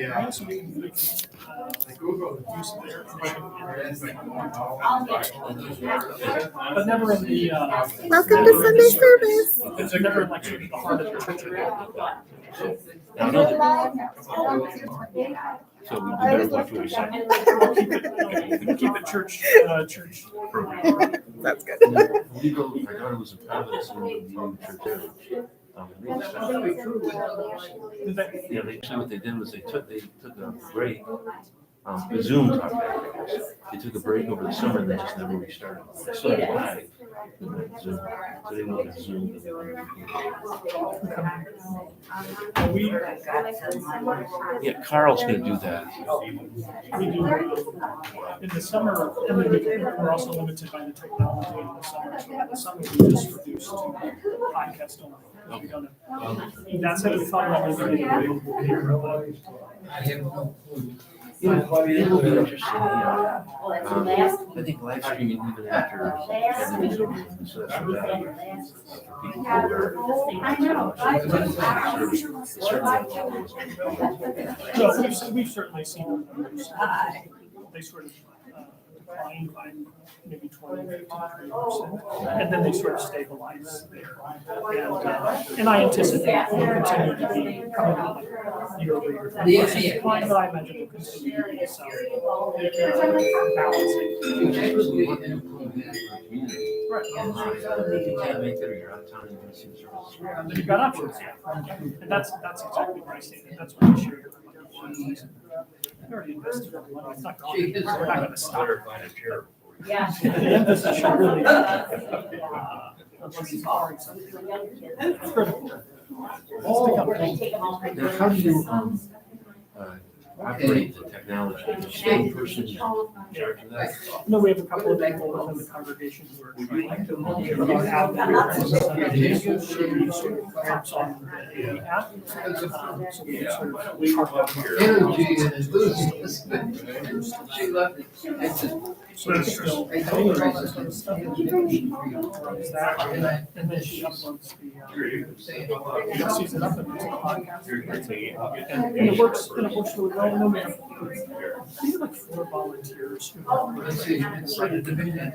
I also make use of their but never in the Welcome to Sunday service. but they're never in like sort of the heart of the church. Now, I know that. So we better watch what we say. Keep it church church Program. That's good. We go, my daughter was in Providence and we were in church there. Yeah, actually what they did was they took a break. Zoom talked about it. They took a break over the summer and then just never restarted. They still had live. Zoom. So they went to Zoom. Yeah, Carl's gonna do that. We do in the summer, and then we're also limited by the technology in the summer. So in the summer, we just reduced to podcast only. We don't have, that's how we thought about making it available here. I have no clue. Yeah, it will be interesting. Yeah. I think live streaming even after everything's over, so that's for value. For people who are So we've certainly seen them. They sort of decline by maybe 20-30%, and then they sort of stabilize there. And I anticipate we'll continue to be coming up year over year. Decline, but I imagine we'll continue to be so Right. If you can't make it or you're out of town, you can see the service. then you've got options, and that's exactly what I stated. That's what I shared. We already invested our money. It's not going. We're not going to stop. Yeah. The emphasis should really it's critical. Now, how do you operate the technology? Is the same person in charge of that? No, we have a couple of people within the congregation who are trying to add that. Sort of helps on the app. So we sort of chart out here. Energy and enthusiasm. She loved it. I said, So it's still, I told her, I said, runs that, and then she uploads the, sees it up and it's a podcast. And it works really well. And then we have, like 4 volunteers who let's see, it's like a division. and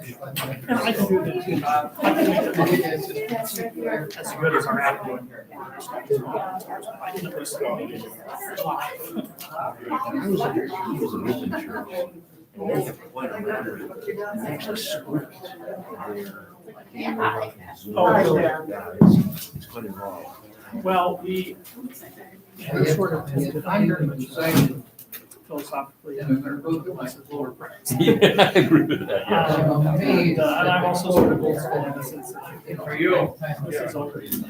I can do that. I can make it as good as our app doing here. I can at least make it live. I was a Lutheran church. And they have quite a number. They actually script their Zoom. Yeah, it's quite involved. Well, we sort of tested philosophically. And they're both like, Lower price. Yeah, I agree with that, yeah. And I'm also sort of old school in the sense that for you. this is older. You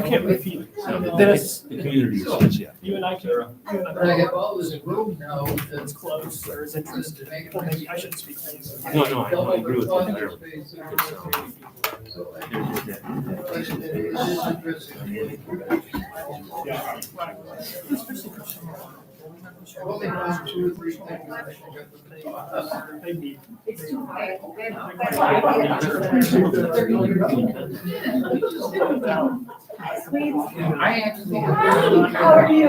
can't repeat it. No, This, the community is, yeah. you and I can, But I have all this room now it's that's close, there is interest. Well, maybe I shouldn't speak for you. No, I agree with you entirely. Only 1, 2, 3 things I think They need. I actually. How are you?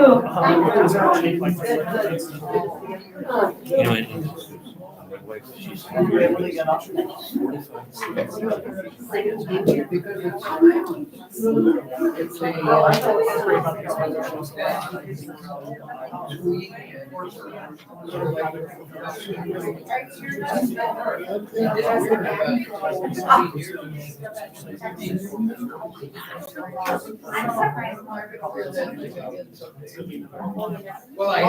You know, and my wife, she's. Because it's well, I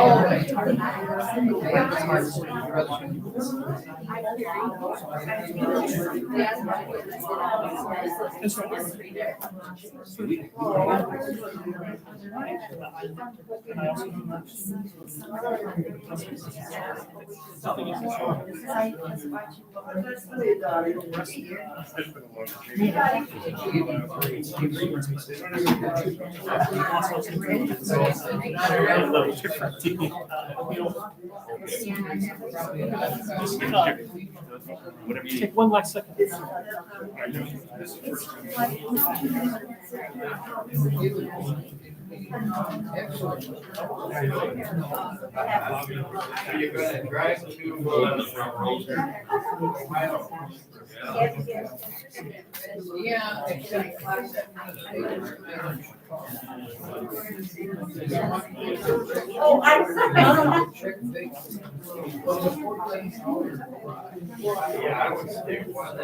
Whatever you. Take one last second. Excellent. Are you gonna drive to? Yeah. Oh, I. Yeah, I would stay one.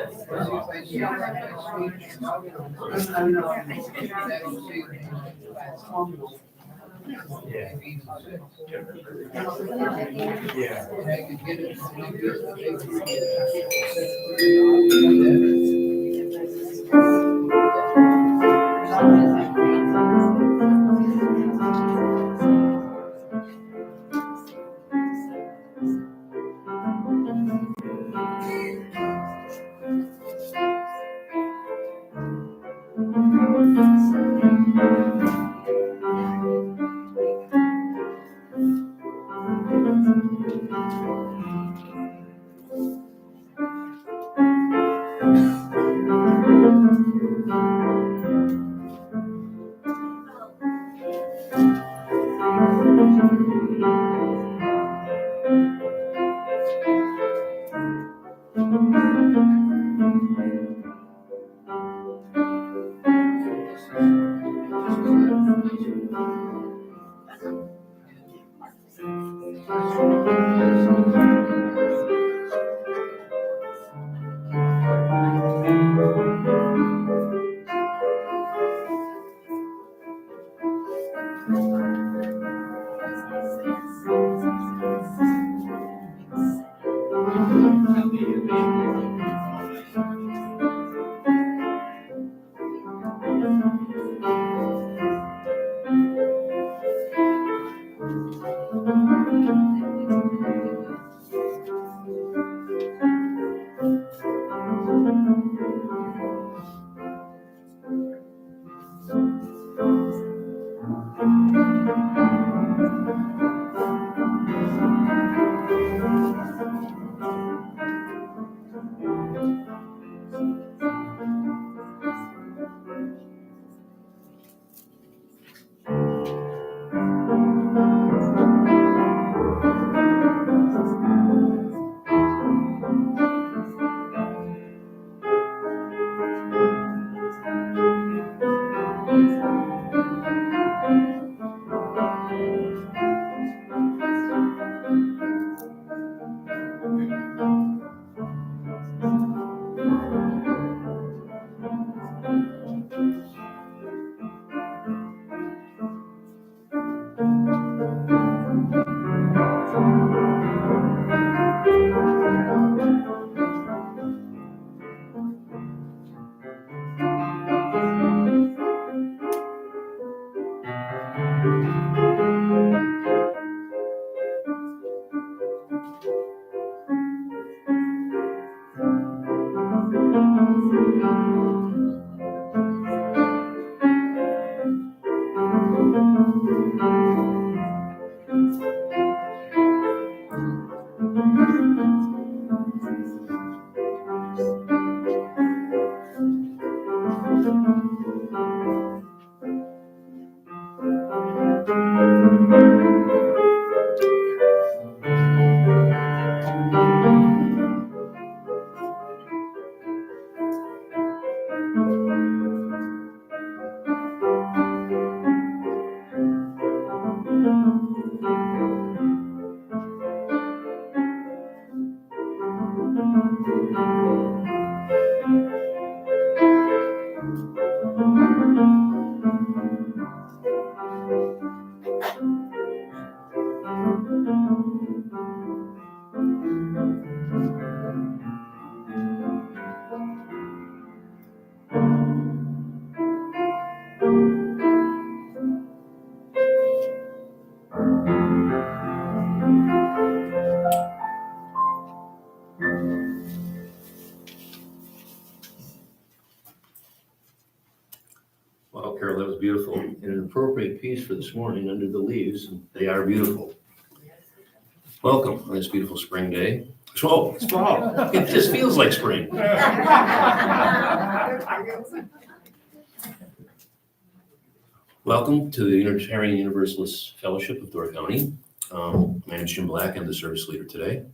Wow, Carol, that was beautiful and an appropriate piece for this morning under the leaves. And they are beautiful. Welcome on this beautiful spring day. Oh, it's fall. It just feels like spring. Welcome to the Unitarian Universalist Fellowship of Door County. My name is Jim Black. I'm the service leader today.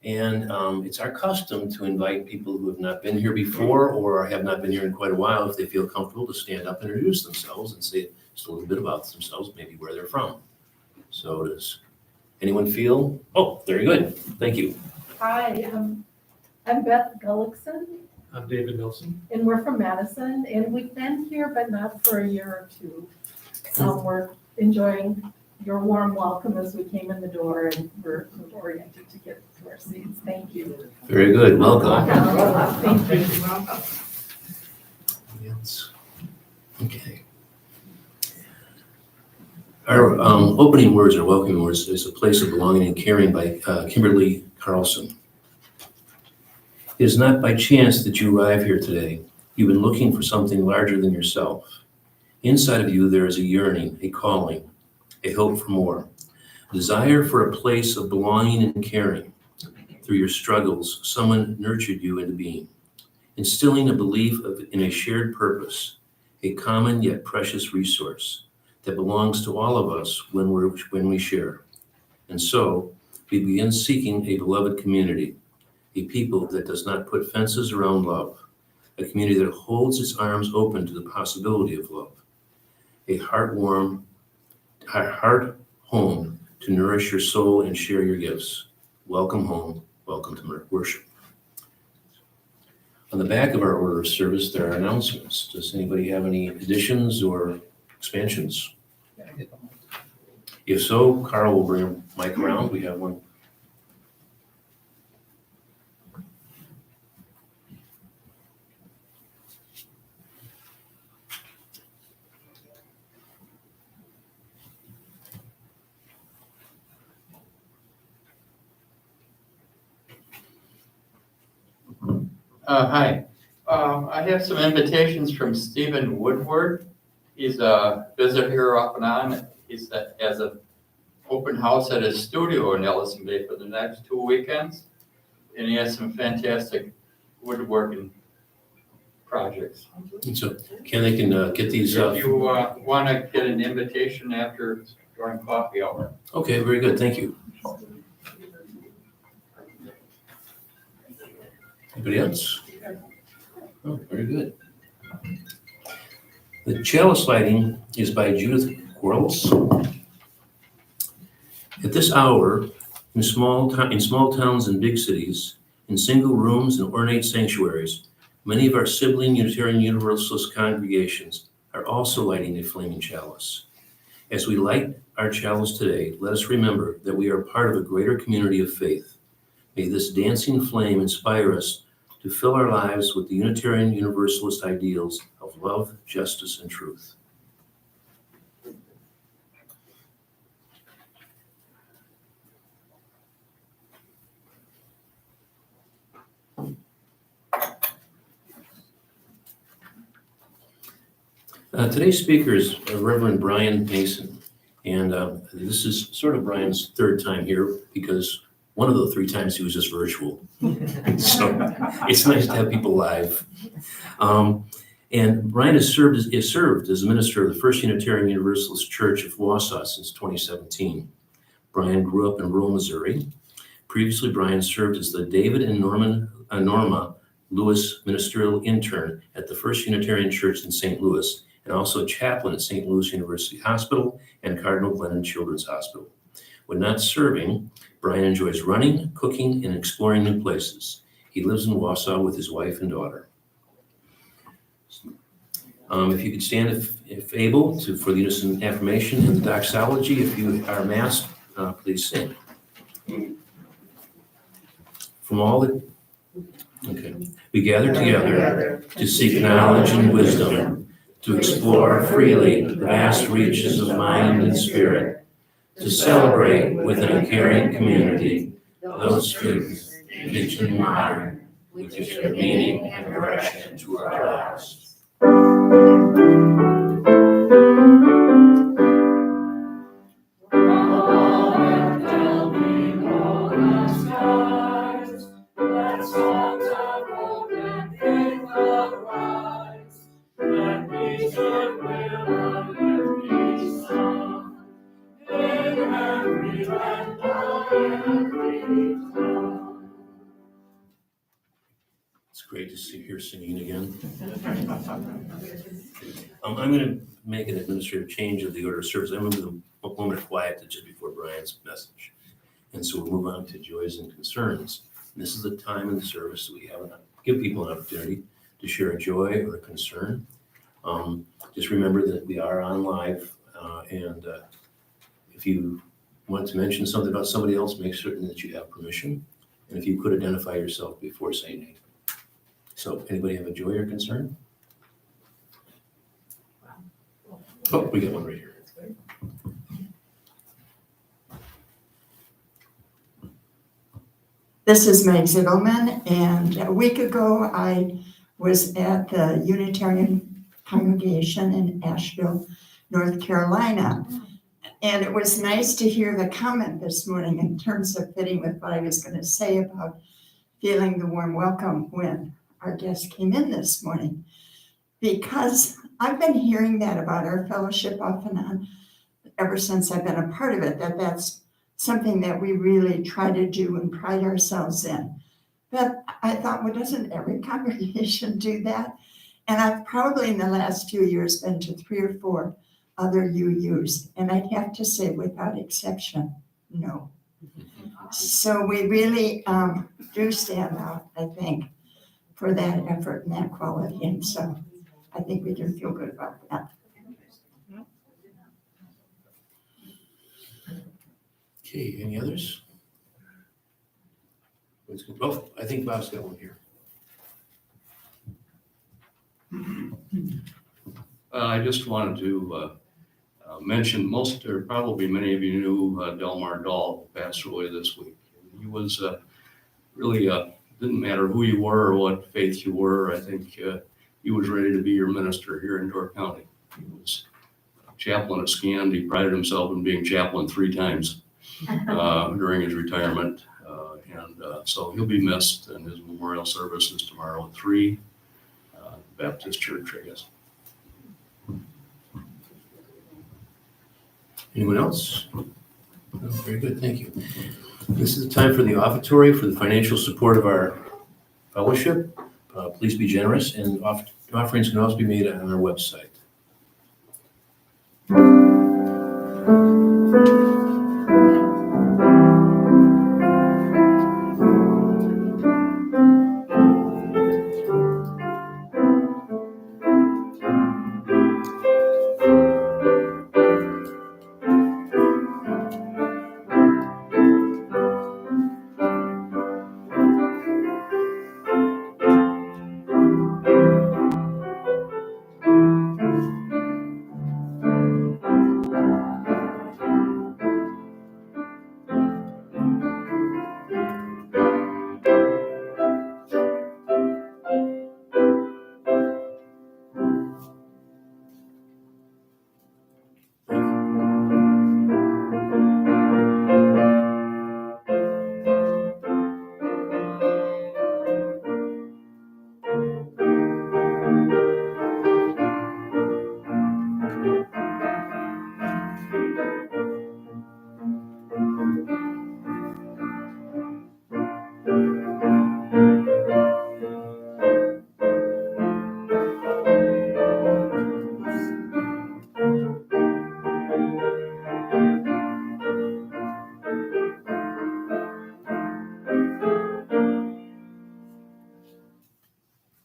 And it's our custom to invite people who have not been here before or have not been here in quite a while, if they feel comfortable, to stand up and introduce themselves and say just a little bit about themselves, maybe where they're from. So does anyone feel? Oh, very good. Thank you. Hi, I'm Beth Gullickson, I'm David Nelson. and we're from Madison, and we've been here, but not for a year or two. We're enjoying your warm welcome as we came in the door, and we're oriented to get to our seats. Thank you. Very good. Welcome. Thank you. Yes. Okay. Our opening words or welcoming words is a place of belonging and caring by Kimberly Carlson. It is not by chance that you arrive here today. You've been looking for something larger than yourself. Inside of you, there is a yearning, a calling, a hope for more, a desire for a place of belonging and caring. Through your struggles, someone nurtured you into being, instilling a belief in a shared purpose, a common yet precious resource that belongs to all of us when we share. And so, we begin seeking a beloved community, a people that does not put fences around love, a community that holds its arms open to the possibility of love, a heart home to nourish your soul and share your gifts. Welcome home, welcome to worship. On the back of our order of service, there are announcements. Does anybody have any additions or expansions? If so, Carl will bring a mic around. We have one. Hi. I have some invitations from Stephen Woodward. He's a visitor here off and on. He's has an open house at his studio in Ellison Bay for the next 2 weekends. And he has some fantastic woodworking projects. And so can get these If you want to get an invitation during coffee hour. Okay, very good. Thank you. Anybody else? Oh, very good. The chalice lighting is by Judith Quarles. At this hour, in small towns and big cities, in single rooms and ornate sanctuaries, many of our sibling Unitarian Universalist congregations are also lighting a flaming chalice. As we light our chalice today, let us remember that we are part of a greater community of faith. May this dancing flame inspire us to fill our lives with the Unitarian Universalist ideals of love, justice, and truth. Today's speaker is Reverend Brian Mason, and this is sort of Brian's third time here because one of the 3 times he was just virtual. So it's nice to have people live. And Brian has served as a minister of the First Unitarian Universalist Church of Wausau since 2017. Brian grew up in rural Missouri. Previously, Brian served as the David and Norma Lewis ministerial intern at the First Unitarian Church in St. Louis, and also a chaplain at St. Louis University Hospital and Cardinal Glennon Children's Hospital. When not serving, Brian enjoys running, cooking, and exploring new places. He lives in Wausau with his wife and daughter. If you could stand, if able, for the unison affirmation and the doxology. If you are masked, please sing. We gather together to seek knowledge and wisdom, to explore freely the vast reaches of mind and spirit, to celebrate within a caring community those truths, ancient and modern, which give meaning and direction to our lives. Will every land, every tongue. It's great to see you singing again. I'm going to make an administrative change of the order of service. I'm going to move a moment of quiet to just before Brian's message. And so we'll move on to joys and concerns. And this is the time in the service that we have give people an opportunity to share a joy or a concern. Just remember that we are on live, and if you want to mention something about somebody else, make certain that you have permission. And if you could identify yourself before saying anything. So anybody have a joy or concern? Oh, we got one right here. This is Meg Zittelman, and a week ago I was at the Unitarian congregation in Asheville, North Carolina. And it was nice to hear the comment this morning in terms of fitting with what I was going to say about feeling the warm welcome when our guest came in this morning. Because I've been hearing that about our fellowship off and on ever since I've been a part of it, that's something that we really try to do and pride ourselves in. But I thought, well, doesn't every congregation do that? And I've probably in the last 2 years been to 3 or 4 other UUs, and I'd have to say without exception, no. So we really do stand out, I think, for that effort and that quality. And so I think we can feel good about that. Okay, any others? Oh, I think Bob's got one here. I just wanted to mention probably many of you knew Delmar Dahl passed away this week. He was really, didn't matter who you were or what faith you were, I think he was ready to be your minister here in Door County. He was chaplain at Scand. He prided himself in being chaplain 3 times during his retirement. So he'll be missed, and his memorial service is tomorrow at 3, Baptist Church, I guess. Anyone else? Oh, very good, thank you. This is the time for the offertory for the financial support of our fellowship. Please be generous, and offerings can also be made on our website.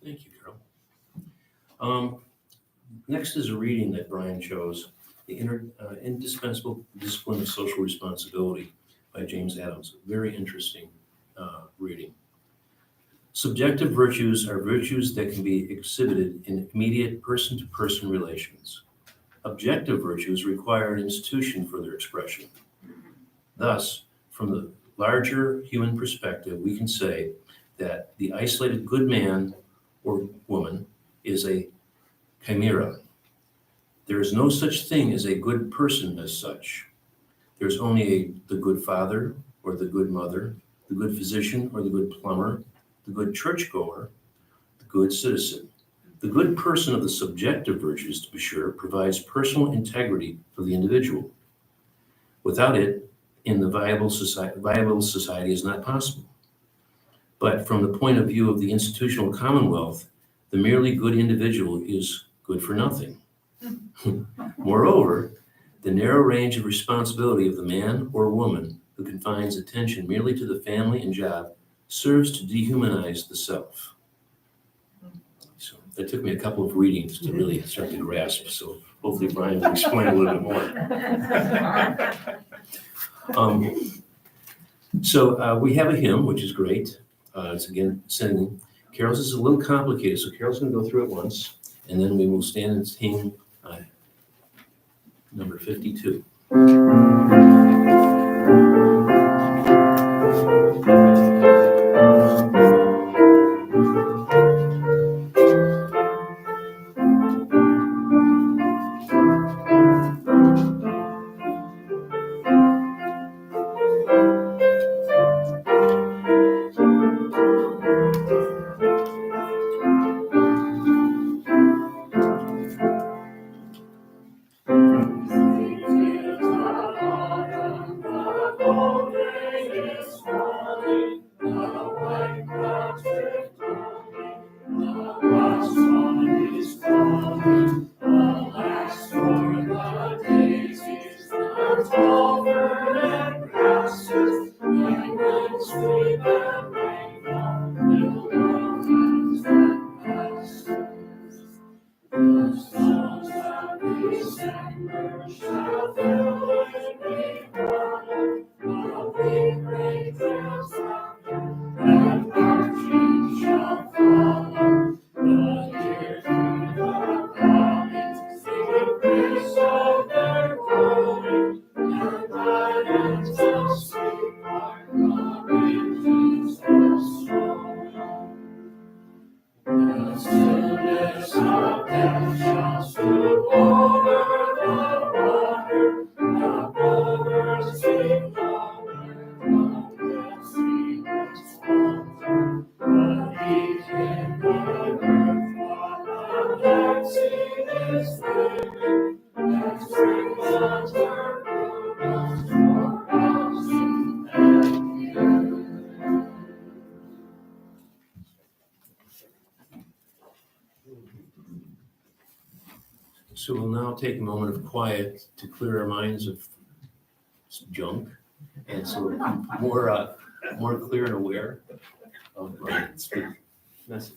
Thank you, Carol. Next is a reading that Brian chose, The Indispensable Discipline of Social Responsibility by James Adams. Very interesting reading. Subjective virtues are virtues that can be exhibited in immediate person-to-person relations. Objective virtues require an institution for their expression. Thus, from the larger human perspective, we can say that the isolated good man or woman is a chimera. There is no such thing as a good person as such. There's only the good father or the good mother, the good physician or the good plumber, the good churchgoer, the good citizen. The good person of the subjective virtues, to be sure, provides personal integrity for the individual. Without it, in the viable society is not possible. But from the point of view of the institutional commonwealth, the merely good individual is good for nothing. Moreover, the narrow range of responsibility of the man or woman who confines attention merely to the family and job serves to dehumanize the self. So that took me a couple of readings to really start to grasp. So hopefully Brian will explain a little bit more. We have a hymn, which is great. It's again singing. Carol's is a little complicated, so Carol's going to go through it once, and then we will stand and sing number 52. So we'll now take a moment of quiet to clear our minds of junk, and so more clear and aware of Brian's message.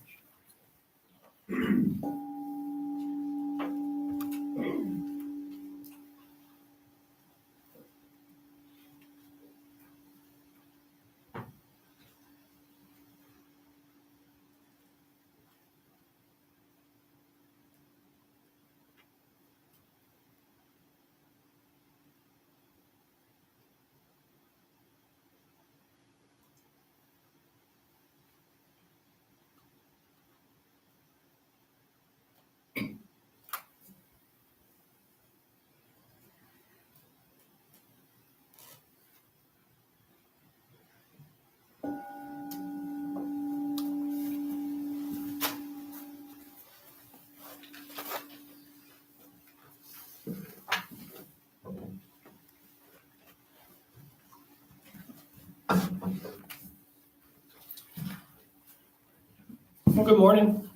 Well, good morning.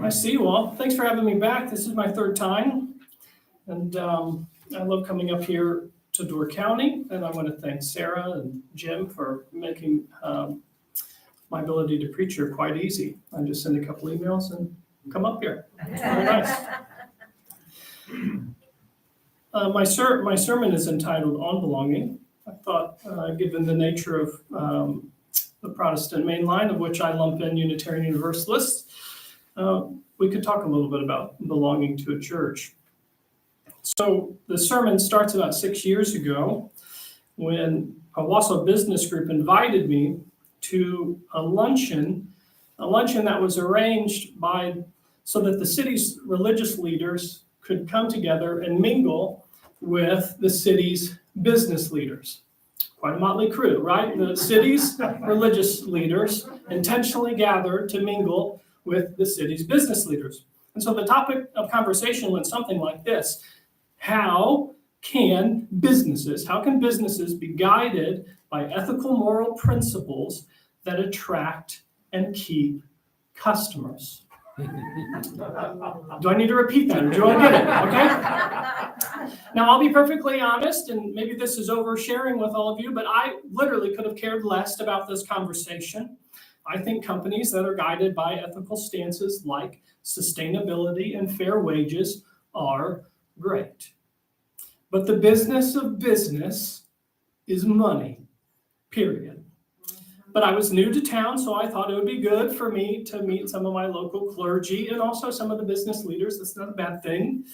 I see you all. Thanks for having me back. This is my third time. And I love coming up here to Door County. And I want to thank Sarah and Jim for making my ability to preach here quite easy. I just send a couple emails and come up here. It's very nice. My sermon is entitled On Belonging. I thought, given the nature of the Protestant main line, of which I lump in Unitarian Universalists, we could talk a little bit about belonging to a church. So the sermon starts about 6 years ago when a Wausau Business Group invited me to a luncheon that was arranged so that the city's religious leaders could come together and mingle with the city's business leaders. Quite a motley crew, right? The city's religious leaders intentionally gathered to mingle with the city's business leaders. And so the topic of conversation went something like this: how can businesses be guided by ethical moral principles that attract and keep customers? Do I need to repeat that, or do you all get it? Okay. Now, I'll be perfectly honest, and maybe this is oversharing with all of you, but I literally could have cared less about this conversation. I think companies that are guided by ethical stances like sustainability and fair wages are great. But the business of business is money, period. But I was new to town, so I thought it would be good for me to meet some of my local clergy and also some of the business leaders. That's not a bad thing.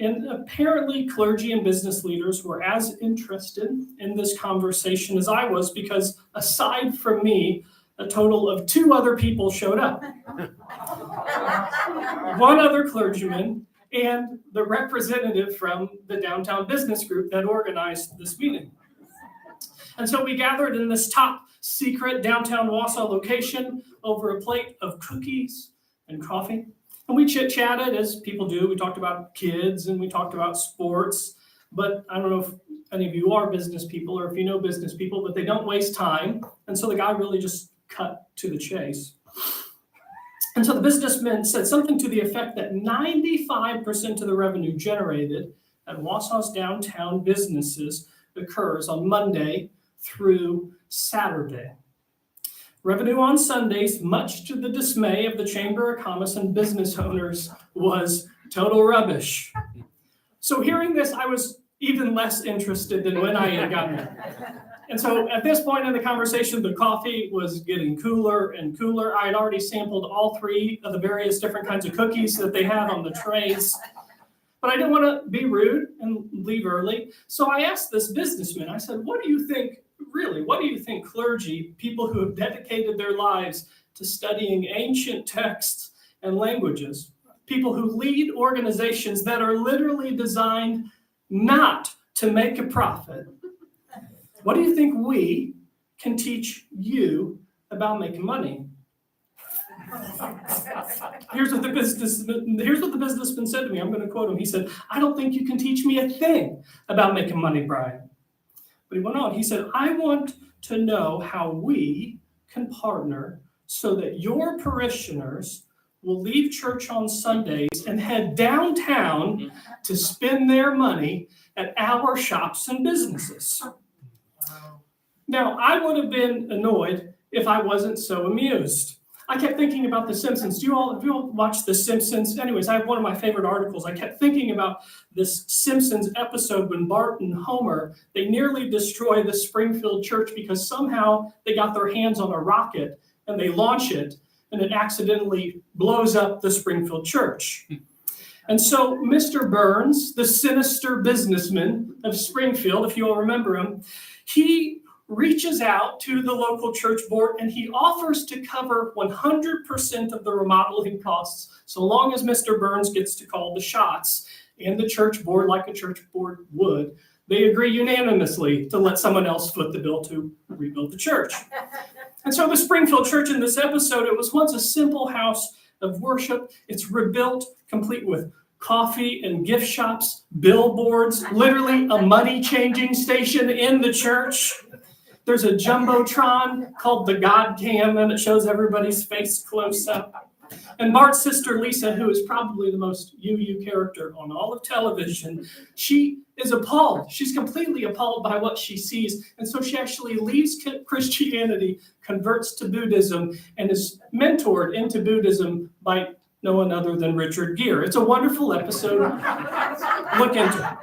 And apparently clergy and business leaders were as interested in this conversation as I was, because aside from me, a total of 2 other people showed up. One other clergyman and the representative from the downtown business group that organized this meeting. And so we gathered in this top secret downtown Wausau location over a plate of cookies and coffee. And we chit-chatted, as people do. We talked about kids and we talked about sports. But I don't know if any of you are business people or if you know business people, but they don't waste time. And so the guy really just cut to the chase. And so the businessman said something to the effect that 95% of the revenue generated at Wausau's downtown businesses occurs on Monday through Saturday. Revenue on Sundays, much to the dismay of the Chamber of Commerce and business owners, was total rubbish. So hearing this, I was even less interested than when I had gotten there. And so at this point in the conversation, the coffee was getting cooler and cooler. I had already sampled all 3 of the various different kinds of cookies that they had on the trays. But I didn't want to be rude and leave early. So I asked this businessman, I said, what do you think clergy, people who have dedicated their lives to studying ancient texts and languages, people who lead organizations that are literally designed not to make a profit, what do you think we can teach you about making money? Here's what the businessman said to me. I'm going to quote him. He said, I don't think you can teach me a thing about making money, Brian. But he went on. He said, I want to know how we can partner so that your parishioners will leave church on Sundays and head downtown to spend their money at our shops and businesses. Now, I would have been annoyed if I wasn't so amused. I kept thinking about The Simpsons. Do you all watch The Simpsons? Anyways, I have one of my favorite articles. I kept thinking about this Simpsons episode when Bart and Homer, they nearly destroy the Springfield church because somehow they got their hands on a rocket and they launch it and it accidentally blows up the Springfield church. And so Mr. Burns, the sinister businessman of Springfield, if you all remember him, he reaches out to the local church board and he offers to cover 100% of the remodeling costs, so long as Mr. Burns gets to call the shots. And the church board, like a church board would, they agree unanimously to let someone else foot the bill to rebuild the church. And so the Springfield church in this episode, it was once a simple house of worship. It's rebuilt, complete with coffee and gift shops, billboards, literally a money-changing station in the church. There's a jumbotron called the God Cam, and it shows everybody's face close up. And Bart's sister, Lisa, who is probably the most UU character on all of television, she is appalled. She's completely appalled by what she sees. And so she actually leaves Christianity, converts to Buddhism, and is mentored into Buddhism by no one other than Richard Gere. It's a wonderful episode. Look into it.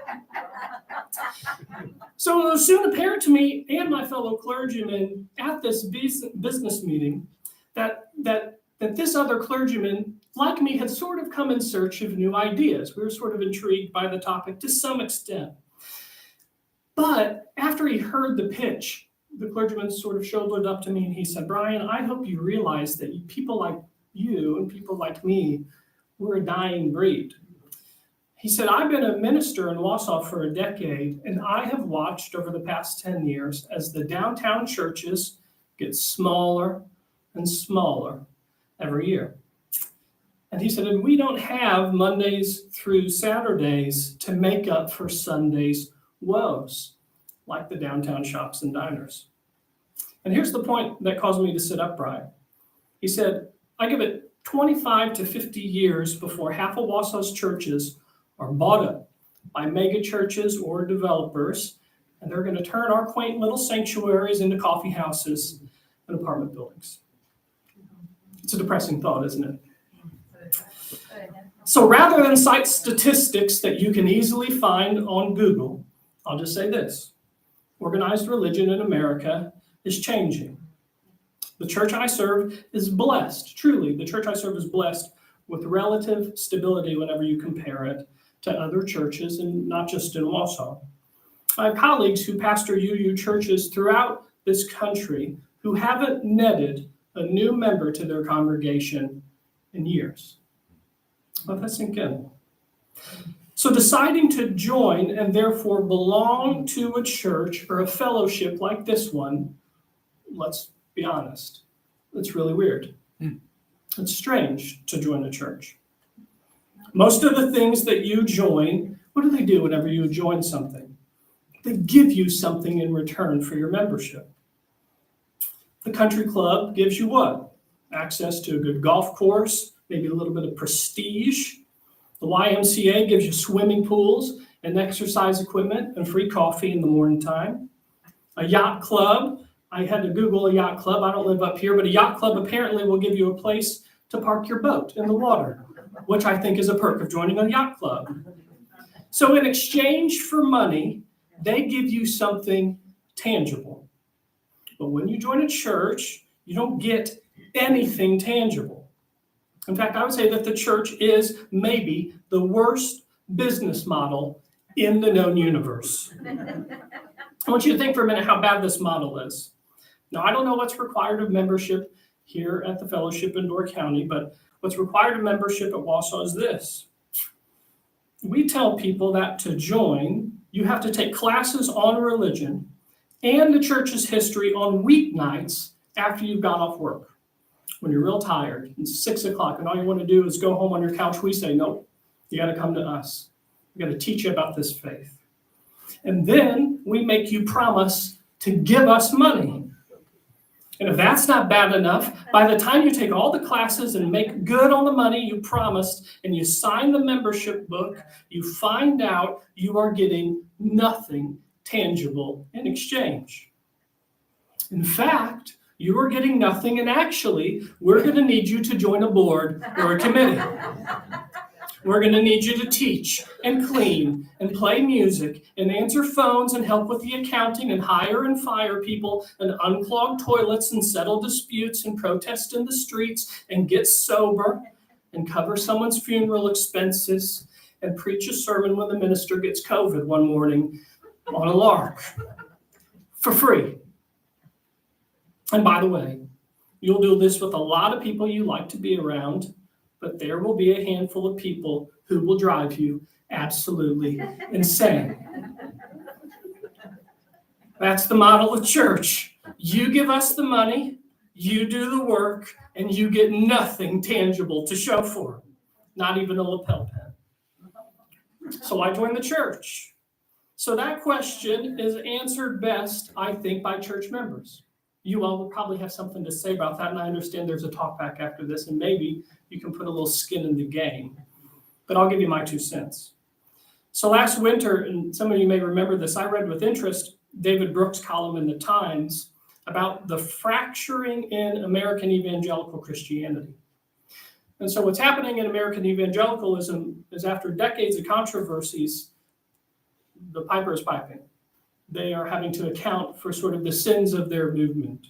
So it was soon apparent to me and my fellow clergymen at this business meeting that this other clergyman, like me, had sort of come in search of new ideas. We were sort of intrigued by the topic to some extent. But after he heard the pitch, the clergyman sort of shouldered up to me and he said, Brian, I hope you realize that people like you and people like me, we're a dying breed. He said, I've been a minister in Wausau for a decade, and I have watched over the past 10 years as the downtown churches get smaller and smaller every year. And he said, and we don't have Mondays through Saturdays to make up for Sunday's woes, like the downtown shops and diners. And here's the point that caused me to sit upright. He said, I give it 25 to 50 years before half of Wausau's churches are bought up by mega churches or developers, and they're going to turn our quaint little sanctuaries into coffee houses and apartment buildings. It's a depressing thought, isn't it? So rather than cite statistics that you can easily find on Google, I'll just say this. Organized religion in America is changing. The church I serve is blessed, truly, the church I serve is blessed with relative stability whenever you compare it to other churches, and not just in Wausau. I have colleagues who pastor UU churches throughout this country who haven't netted a new member to their congregation in years. Let that sink in. So deciding to join and therefore belong to a church or a fellowship like this one, let's be honest, it's really weird. It's strange to join a church. Most of the things that you join, what do they do whenever you join something? They give you something in return for your membership. The country club gives you what? Access to a good golf course, maybe a little bit of prestige. The YMCA gives you swimming pools and exercise equipment and free coffee in the morning time. A yacht club, I had to Google a yacht club. I don't live up here, but a yacht club apparently will give you a place to park your boat in the water, which I think is a perk of joining a yacht club. So in exchange for money, they give you something tangible. But when you join a church, you don't get anything tangible. In fact, I would say that the church is maybe the worst business model in the known universe. I want you to think for a minute how bad this model is. Now, I don't know what's required of membership here at the fellowship in Door County, but what's required of membership at Wausau is this. We tell people that to join, you have to take classes on religion and the church's history on weeknights after you've got off work. When you're real tired, it's 6 o'clock, and all you want to do is go home on your couch, we say, nope, you got to come to us. We got to teach you about this faith. And then we make you promise to give us money. And if that's not bad enough, by the time you take all the classes and make good on the money you promised, and you sign the membership book, you find out you are getting nothing tangible in exchange. In fact, you are getting nothing, and actually, we're going to need you to join a board or a committee. We're going to need you to teach and clean and play music and answer phones and help with the accounting and hire and fire people and unclog toilets and settle disputes and protest in the streets and get sober and cover someone's funeral expenses and preach a sermon when the minister gets COVID one morning on a lark for free. And by the way, you'll do this with a lot of people you like to be around, but there will be a handful of people who will drive you absolutely insane. That's the model of church. You give us the money, you do the work, and you get nothing tangible to show for it, not even a lapel pin. So I joined the church. So that question is answered best, I think, by church members. You all will probably have something to say about that, and I understand there's a talk back after this, and maybe you can put a little skin in the game. But I'll give you my 2 cents. So last winter, and some of you may remember this, I read with interest David Brooks' column in the Times about the fracturing in American evangelical Christianity. And so what's happening in American evangelicalism is after decades of controversies, the piper is piping. They are having to account for sort of the sins of their movement.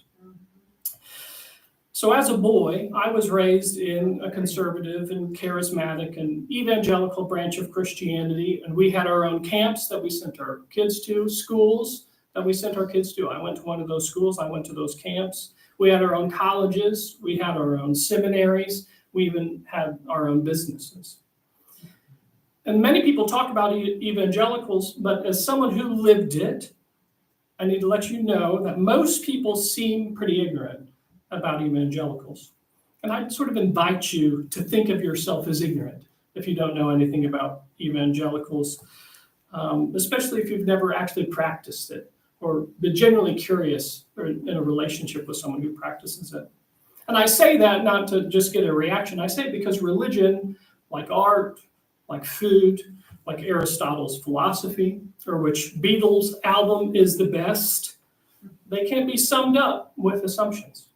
So as a boy, I was raised in a conservative and charismatic and evangelical branch of Christianity, and we had our own camps that we sent our kids to, schools that we sent our kids to. I went to one of those schools. I went to those camps. We had our own colleges. We had our own seminaries. We even had our own businesses. And many people talk about evangelicals, but as someone who lived it, I need to let you know that most people seem pretty ignorant about evangelicals. And I'd sort of invite you to think of yourself as ignorant if you don't know anything about evangelicals, especially if you've never actually practiced it or been generally curious or in a relationship with someone who practices it. And I say that not to just get a reaction. I say it because religion, like art, like food, like Aristotle's philosophy, or which Beatles' album is the best, they can't be summed up with assumptions.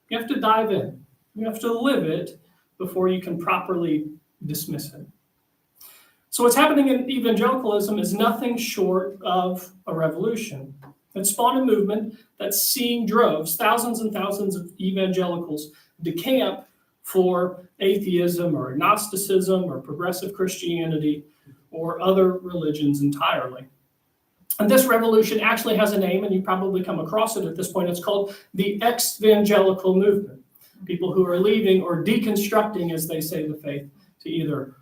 You have to dive in. You have to live it before you can properly dismiss it. So what's happening in evangelicalism is nothing short of a revolution. It spawned a movement that's seeing droves, thousands and thousands of evangelicals decamp for atheism or agnosticism or progressive Christianity or other religions entirely. And this revolution actually has a name, and you probably come across it at this point. It's called the ex-evangelical movement. People who are leaving or deconstructing, as they say, the faith to either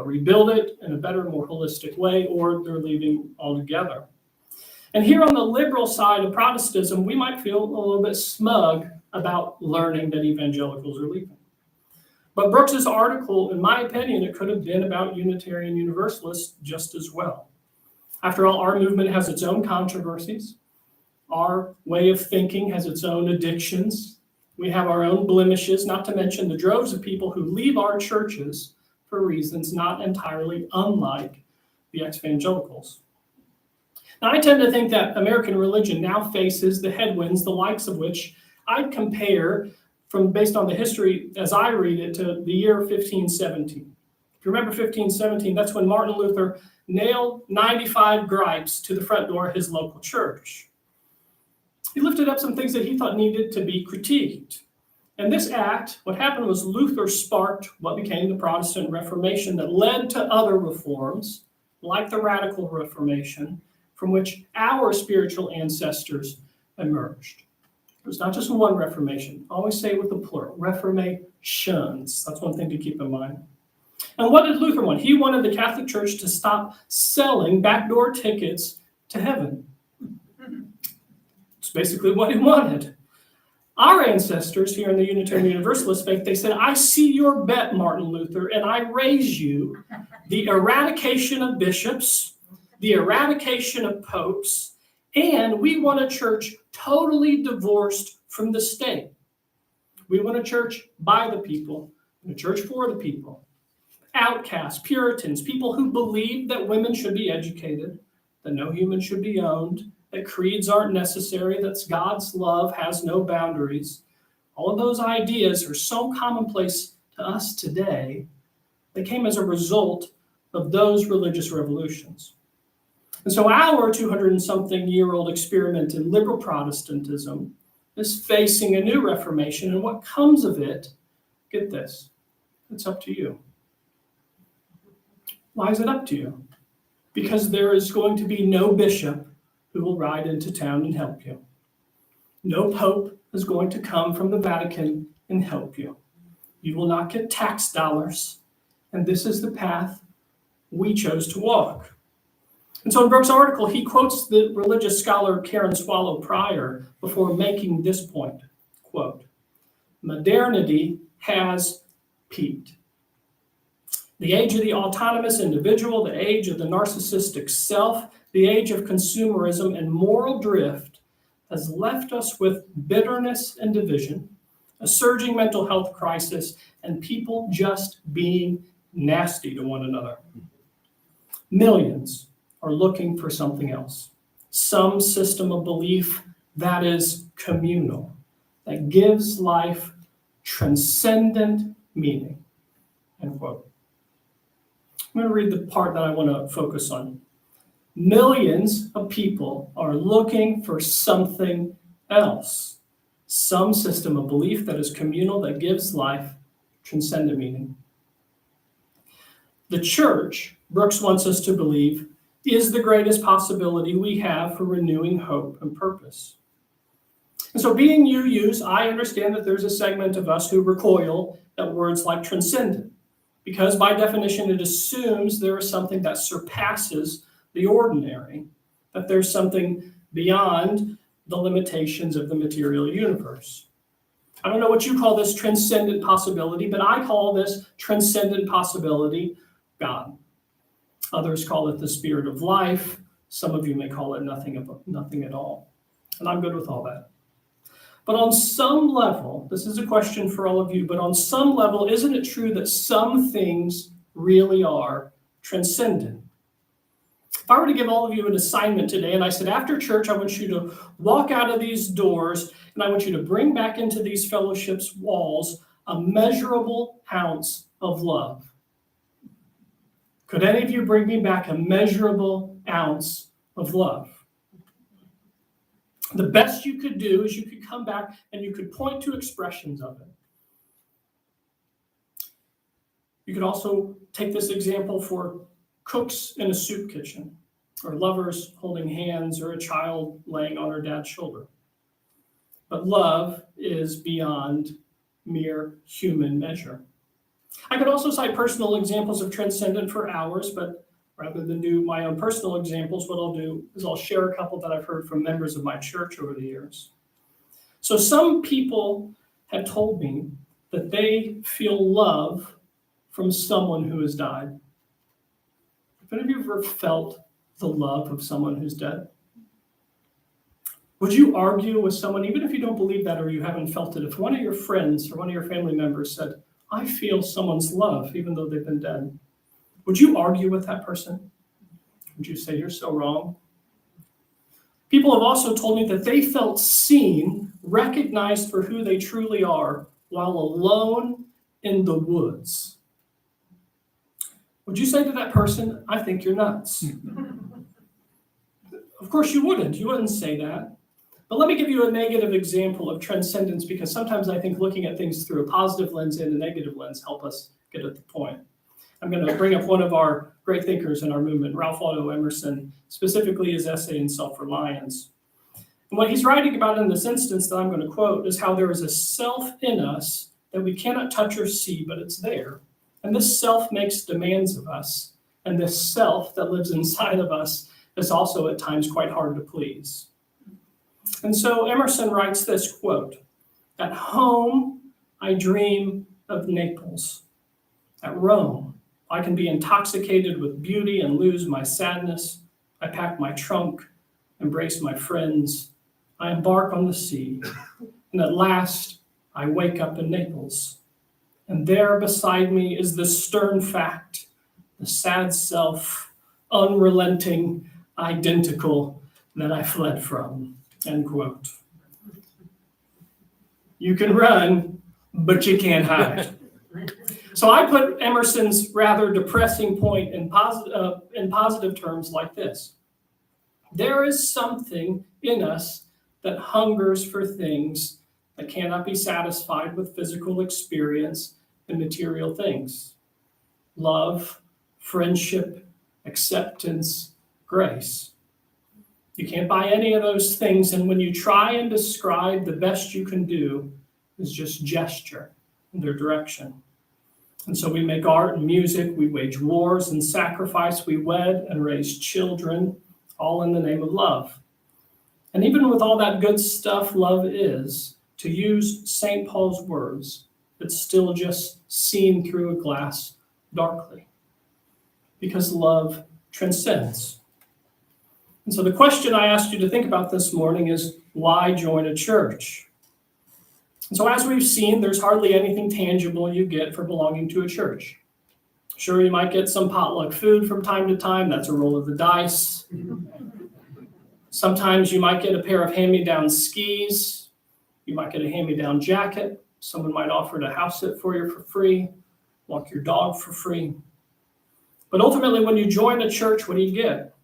rebuild it in a better, more holistic way, or they're leaving altogether. And here on the liberal side of Protestantism, we might feel a little bit smug about learning that evangelicals are leaving. But Brooks's article, in my opinion, it could have been about Unitarian Universalists just as well. After all, our movement has its own controversies. Our way of thinking has its own addictions. We have our own blemishes, not to mention the droves of people who leave our churches for reasons not entirely unlike the ex-evangelicals. Now, I tend to think that American religion now faces the headwinds, the likes of which I'd compare based on the history as I read it to the year 1517. If you remember 1517, that's when Martin Luther nailed 95 gripes to the front door of his local church. He lifted up some things that he thought needed to be critiqued. And this act, what happened was Luther sparked what became the Protestant Reformation that led to other reforms, like the Radical Reformation, from which our spiritual ancestors emerged. It was not just one Reformation. I always say it with the plural, reformations. That's one thing to keep in mind. And what did Luther want? He wanted the Catholic Church to stop selling backdoor tickets to heaven. It's basically what he wanted. Our ancestors here in the Unitarian Universalist faith, they said, I see your bet, Martin Luther, and I raise you the eradication of bishops, the eradication of popes, and we want a church totally divorced from the state. We want a church by the people, and a church for the people. Outcasts, Puritans, people who believe that women should be educated, that no human should be owned, that creeds aren't necessary, that God's love has no boundaries. All of those ideas are so commonplace to us today. They came as a result of those religious revolutions. And so our 200-and-something-year-old experiment in liberal Protestantism is facing a new Reformation, and what comes of it, get this, it's up to you. Why is it up to you? Because there is going to be no bishop who will ride into town and help you. No pope is going to come from the Vatican and help you. You will not get tax dollars, and this is the path we chose to walk. And so in Brooks' article, he quotes the religious scholar Karen Swallow Prior before making this point, quote, modernity has peaked. The age of the autonomous individual, the age of the narcissistic self, the age of consumerism and moral drift has left us with bitterness and division, a surging mental health crisis, and people just being nasty to one another. Millions are looking for something else, some system of belief that is communal, that gives life transcendent meaning, end quote. I'm going to read the part that I want to focus on. Millions of people are looking for something else, some system of belief that is communal, that gives life transcendent meaning. The church, Brooks wants us to believe, is the greatest possibility we have for renewing hope and purpose. And so being UUs, I understand that there's a segment of us who recoil at words like transcendent, because by definition it assumes there is something that surpasses the ordinary, that there's something beyond the limitations of the material universe. I don't know what you call this transcendent possibility, but I call this transcendent possibility God. Others call it the spirit of life. Some of you may call it nothing at all. And I'm good with all that. But on some level, this is a question for all of you, but on some level, isn't it true that some things really are transcendent? If I were to give all of you an assignment today, and I said, after church, I want you to walk out of these doors, and I want you to bring back into these fellowships walls a measurable ounce of love. Could any of you bring me back a measurable ounce of love? The best you could do is you could come back and you could point to expressions of it. You could also take this example for cooks in a soup kitchen, or lovers holding hands, or a child laying on her dad's shoulder. But love is beyond mere human measure. I could also cite personal examples of transcendent for hours, but rather than do my own personal examples, what I'll do is I'll share a couple that I've heard from members of my church over the years. So some people have told me that they feel love from someone who has died. Have any of you ever felt the love of someone who's dead? Would you argue with someone, even if you don't believe that or you haven't felt it, if one of your friends or one of your family members said, I feel someone's love, even though they've been dead? Would you argue with that person? Would you say, you're so wrong? People have also told me that they felt seen, recognized for who they truly are, while alone in the woods. Would you say to that person, I think you're nuts? Of course you wouldn't. You wouldn't say that. But let me give you a negative example of transcendence, because sometimes I think looking at things through a positive lens and a negative lens help us get at the point. I'm going to bring up one of our great thinkers in our movement, Ralph Waldo Emerson, specifically his essay in Self-Reliance. And what he's writing about in this instance that I'm going to quote is how there is a self in us that we cannot touch or see, but it's there. And this self makes demands of us. And this self that lives inside of us is also at times quite hard to please. And so Emerson writes this quote, at home, I dream of Naples. At Rome, I can be intoxicated with beauty and lose my sadness. I pack my trunk, embrace my friends. I embark on the sea. And at last, I wake up in Naples. And there beside me is the stern fact, the sad self, unrelenting, identical, that I fled from, end quote. You can run, but you can't hide. So I put Emerson's rather depressing point in positive terms like this. There is something in us that hungers for things that cannot be satisfied with physical experience and material things. Love, friendship, acceptance, grace. You can't buy any of those things, and when you try and describe, the best you can do is just gesture in their direction. And so we make art and music, we wage wars and sacrifice, we wed and raise children, all in the name of love. And even with all that good stuff love is, to use St. Paul's words, it's still just seen through a glass darkly. Because love transcends. And so the question I asked you to think about this morning is, why join a church? And so as we've seen, there's hardly anything tangible you get for belonging to a church. Sure, you might get some potluck food from time to time. That's a roll of the dice. Sometimes you might get a pair of hand-me-down skis. You might get a hand-me-down jacket. Someone might offer to house sit for you for free, walk your dog for free. But ultimately, when you join a church, what do you get?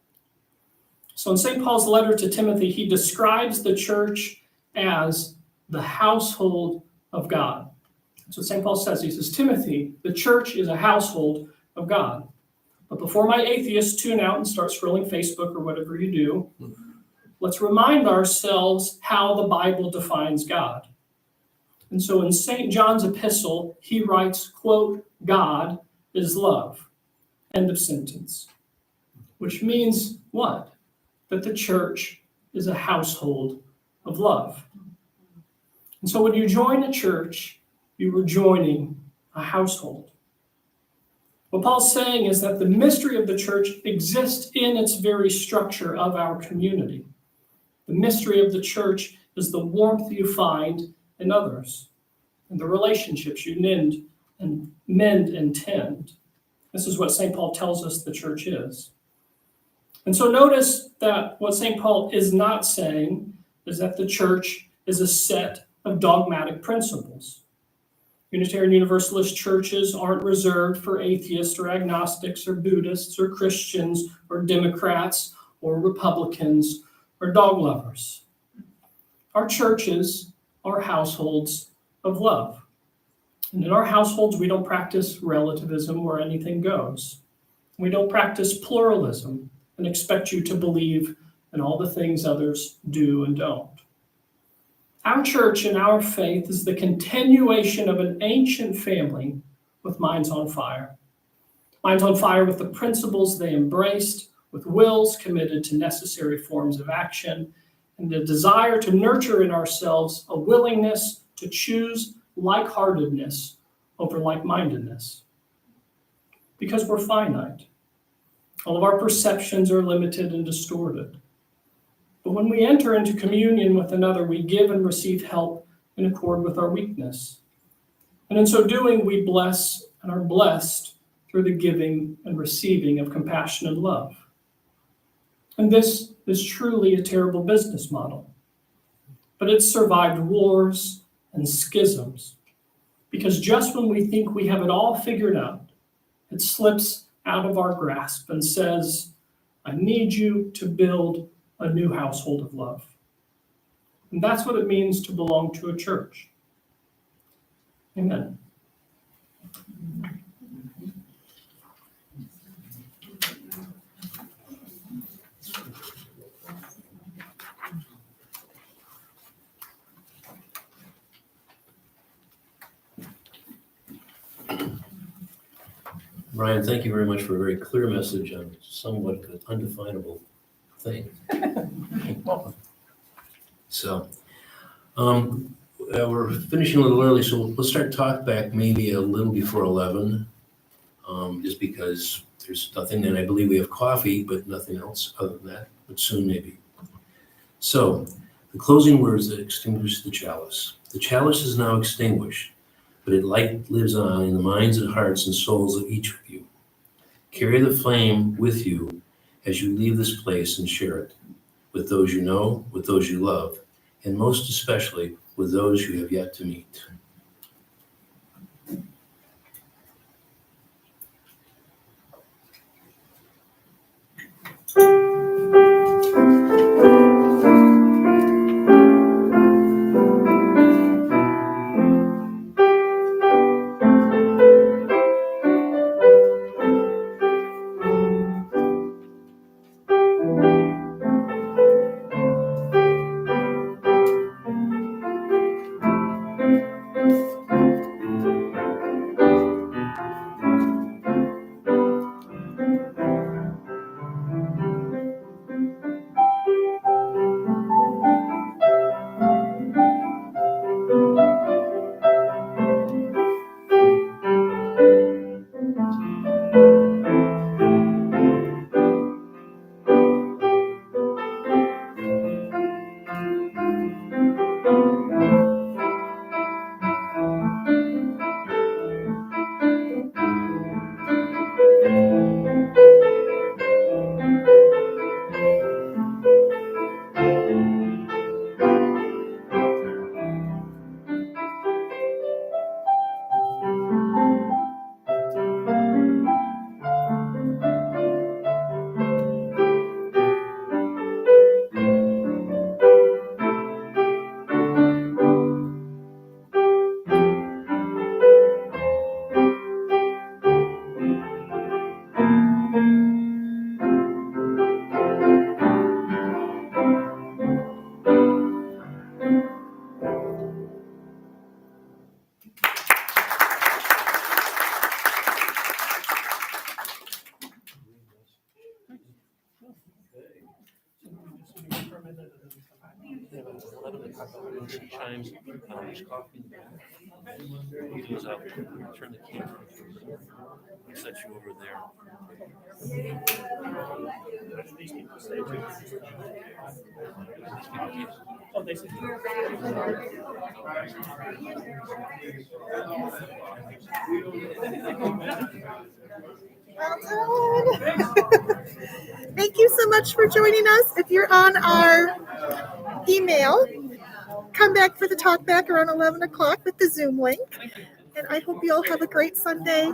So in St. Paul's letter to Timothy, he describes the church as the household of God. That's what St. Paul says. He says, Timothy, the church is a household of God. But before my atheists tune out and start scrolling Facebook or whatever you do, let's remind ourselves how the Bible defines God. And so in St. John's epistle, he writes, quote, God is love. End of sentence. Which means what? That the church is a household of love. And so when you join a church, you are joining a household. What Paul's saying is that the mystery of the church exists in its very structure of our community. The mystery of the church is the warmth you find in others and the relationships you mend and tend. This is what St. Paul tells us the church is. And so notice that what St. Paul is not saying is that the church is a set of dogmatic principles. Unitarian Universalist churches aren't reserved for atheists or agnostics or Buddhists or Christians or Democrats or Republicans or dog lovers. Our churches are households of love. And in our households, we don't practice relativism where anything goes. We don't practice pluralism and expect you to believe in all the things others do and don't. Our church and our faith is the continuation of an ancient family with minds on fire. Minds on fire with the principles they embraced, with wills committed to necessary forms of action, and the desire to nurture in ourselves a willingness to choose like-heartedness over like-mindedness. Because we're finite. All of our perceptions are limited and distorted. But when we enter into communion with another, we give and receive help in accord with our weakness. And in so doing, we bless and are blessed through the giving and receiving of compassion and love. And this is truly a terrible business model. But it's survived wars and schisms. Because just when we think we have it all figured out, it slips out of our grasp and says, I need you to build a new household of love. And that's what it means to belong to a church. Amen. Brian, thank you very much for a very clear message on somewhat undefinable thing. So, we're finishing a little early, so let's start talk back maybe a little before 11, just because there's nothing, and I believe we have coffee, but nothing else other than that, but soon maybe. So, the closing words that extinguish the chalice. The chalice is now extinguished, but its light lives on in the minds and hearts and souls of each of you. Carry the flame with you as you leave this place and share it with those you know, with those you love, and most especially with those you have yet to meet. 11 o'clock, when she chimes, there's coffee in the back. What you do is I'll turn the camera and set you over there. These people stay too. Oh, they say. Well done. Thank you so much for joining us. If you're on our email, come back for the talk back around 11 o'clock with the Zoom link. And I hope you all have a great Sunday.